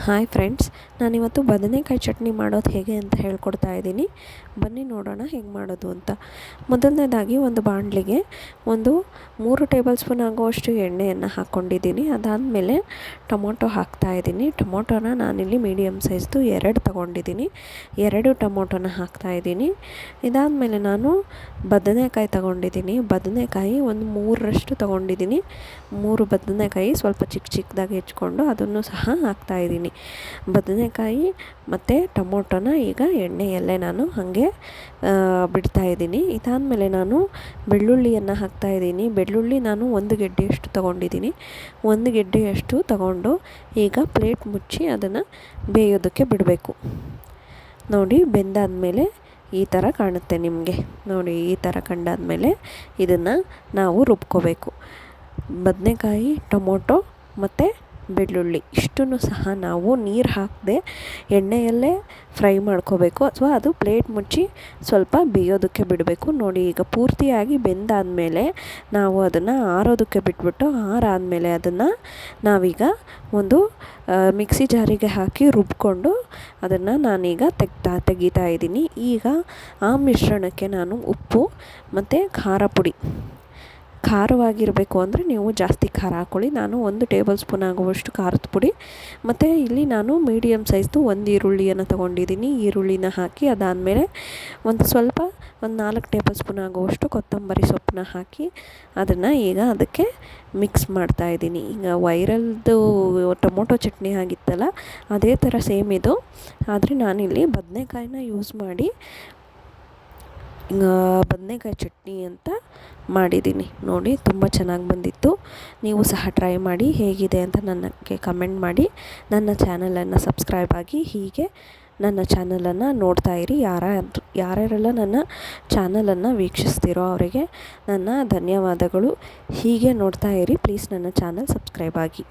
Hi friends, ನಾನಿವತ್ತು ಬದನೆಕಾಯಿ ಚಟ್ನಿ ಮಾಡೋದು ಹೇಗೆ ಅಂತ ಹೇಳ್ಕೊಡ್ತಾ ಇದ್ದೀನಿ. ಬನ್ನಿ ನೋಡೋಣ ಹೇಗೆ ಮಾಡೋದು ಅಂತ. ಮೊದಲನೇದಾಗಿ ಒಂದು ಬಾಣಲಿಗೆ ಒಂದು 3 ಟೇಬಲ್ ಸ್ಪೂನ್ ಆಗುವಷ್ಟು ಎಣ್ಣೆಯನ್ನು ಹಾಕ್ಕೊಂಡಿದ್ದೀನಿ. ಅದಾದಮೇಲೆ ಟೊಮೊಟೊ ಹಾಕ್ತಾಯಿದ್ದೀನಿ. ಟೊಮೊಟೊನ ನಾನಿಲ್ಲಿ ಮೀಡಿಯಮ್ ಸೈಜ್ದು 2 ತೊಗೊಂಡಿದ್ದೀನಿ. 2 ಟೊಮೊಟೊನ ಹಾಕ್ತಾಯಿದ್ದೀನಿ. ಇದಾದಮೇಲೆ ನಾನು ಬದನೆಕಾಯಿ ತೊಗೊಂಡಿದ್ದೀನಿ. ಬದನೆಕಾಯಿ ಒಂದು 3ರಷ್ಟು ತೊಗೊಂಡಿದ್ದೀನಿ. 3 ಬದನೆಕಾಯಿ ಸ್ವಲ್ಪ ಚಿಕ್ಕದಾಗಿ ಹೆಚ್ಕೊಂಡು ಅದನ್ನು ಸಹ ಹಾಕ್ತಾಯಿದ್ದೀನಿ. ಬದನೆಕಾಯಿ ಮತ್ತು ಟೊಮೊಟೊನ ಈಗ ಎಣ್ಣೆಯಲ್ಲೇ ನಾನು ಹಾಗೆ ಬಿಡ್ತಾಯಿದ್ದೀನಿ. ಇದಾದಮೇಲೆ ನಾನು ಬೆಳ್ಳುಳ್ಳಿಯನ್ನು ಹಾಕ್ತಾಯಿದ್ದೀನಿ. ಬೆಳ್ಳುಳ್ಳಿ ನಾನು 1 ಗೆಡ್ಡೆಯಷ್ಟು ತೊಗೊಂಡಿದ್ದೀನಿ. 1 ಗೆಡ್ಡೆಯಷ್ಟು ತೊಗೊಂಡು ಈಗ ಪ್ಲೇಟ್ ಮುಚ್ಚಿ ಅದನ್ನು ಬೇಯೋದಕ್ಕೆ ಬಿಡಬೇಕು. ನೋಡಿ, ಬೆಂದಾದಮೇಲೆ ಈ ಥರ ಕಾಣುತ್ತೆ ನಿಮಗೆ. ನೋಡಿ, ಈ ಥರ ಕಂಡಾದಮೇಲೆ ಇದನ್ನು ನಾವು ರುಬ್ಕೋಬೇಕು. ಬದನೆಕಾಯಿ, ಟೊಮೊಟೊ ಮತ್ತು ಬೆಳ್ಳುಳ್ಳಿ ಇಷ್ಟನ್ನು ಸಹ ನಾವು ನೀರು ಹಾಕದೆ ಎಣ್ಣೆಯಲ್ಲೇ ಫ್ರೈ ಮಾಡ್ಕೋಬೇಕು, ಅಥವಾ ಅದು ಪ್ಲೇಟ್ ಮುಚ್ಚಿ ಸ್ವಲ್ಪ ಬೇಯೋದಕ್ಕೆ ಬಿಡಬೇಕು. ನೋಡಿ, ಈಗ ಪೂರ್ತಿಯಾಗಿ ಬೆಂದಾದಮೇಲೆ ನಾವು ಅದನ್ನು ಆರೋದಕ್ಕೆ ಬಿಟ್ಬಿಟ್ಟು ಆರಾದಮೇಲೆ ಅದನ್ನು ನಾವೀಗ ಒಂದು ಮಿಕ್ಸಿ ಜಾರಿಗೆ ಹಾಕಿ ರುಬ್ಕೊಂಡು ಅದನ್ನು ನಾನೀಗ ತೆಗಿತಾ ಇದ್ದೀನಿ. ಈಗ ಆ ಮಿಶ್ರಣಕ್ಕೆ ನಾನು ಉಪ್ಪು ಮತ್ತು ಖಾರ ಪುಡಿ, ಖಾರವಾಗಿರಬೇಕು ಅಂದರೆ ನೀವು ಜಾಸ್ತಿ ಖಾರ ಹಾಕ್ಕೊಳ್ಳಿ. ನಾನು 1 ಟೇಬಲ್ ಸ್ಪೂನ್ ಆಗುವಷ್ಟು ಖಾರದ ಪುಡಿ ಮತ್ತು ಇಲ್ಲಿ ನಾನು ಮೀಡಿಯಮ್ ಸೈಜ್ದು 1 ಈರುಳ್ಳಿಯನ್ನು ತೊಗೊಂಡಿದ್ದೀನಿ. ಈರುಳ್ಳಿನ ಹಾಕಿ ಅದಾದಮೇಲೆ ಒಂದು 4 ಟೇಬಲ್ ಸ್ಪೂನ್ ಆಗುವಷ್ಟು ಕೊತ್ತಂಬರಿ ಸೊಪ್ಪನ್ನ ಹಾಕಿ ಅದನ್ನು ಈಗ ಅದಕ್ಕೆ ಮಿಕ್ಸ್ ಮಾಡ್ತಾಯಿದ್ದೀನಿ. ಈಗ ವೈರಲ್ದು ಟೊಮೊಟೊ ಚಟ್ನಿ ಆಗಿತ್ತಲ್ಲ, ಅದೇ ಥರ ಸೇಮ್ ಇದು. ಆದರೆ ನಾನಿಲ್ಲಿ ಬದನೆಕಾಯಿನ ಯೂಸ್ ಮಾಡಿ ಬದನೆಕಾಯಿ ಚಟ್ನಿ ಅಂತ ಮಾಡಿದ್ದೀನಿ. ನೋಡಿ, ತುಂಬ ಚೆನ್ನಾಗಿ ಬಂದಿತ್ತು. ನೀವು ಸಹ ಟ್ರೈ ಮಾಡಿ, ಹೇಗಿದೆ ಅಂತ ನನಗೆ ಕಮೆಂಟ್ ಮಾಡಿ. ನನ್ನ ಚಾನಲನ್ನು ಸಬ್ಸ್ಕ್ರೈಬ್ ಆಗಿ ಹೀಗೆ ನನ್ನ ಚಾನಲನ್ನು ನೋಡ್ತಾ ಇರಿ. ಯಾರ್ಯಾರೆಲ್ಲ ನನ್ನ ಚಾನಲನ್ನು ವೀಕ್ಷಿಸ್ತಿರೋ ಅವರಿಗೆ ನನ್ನ ಧನ್ಯವಾದಗಳು. ಹೀಗೆ ನೋಡ್ತಾ ಇರಿ ಪ್ಲೀಸ್. ನನ್ನ ಚಾನಲ್ ಸಬ್ಸ್ಕ್ರೈಬ್ ಆಗಿ.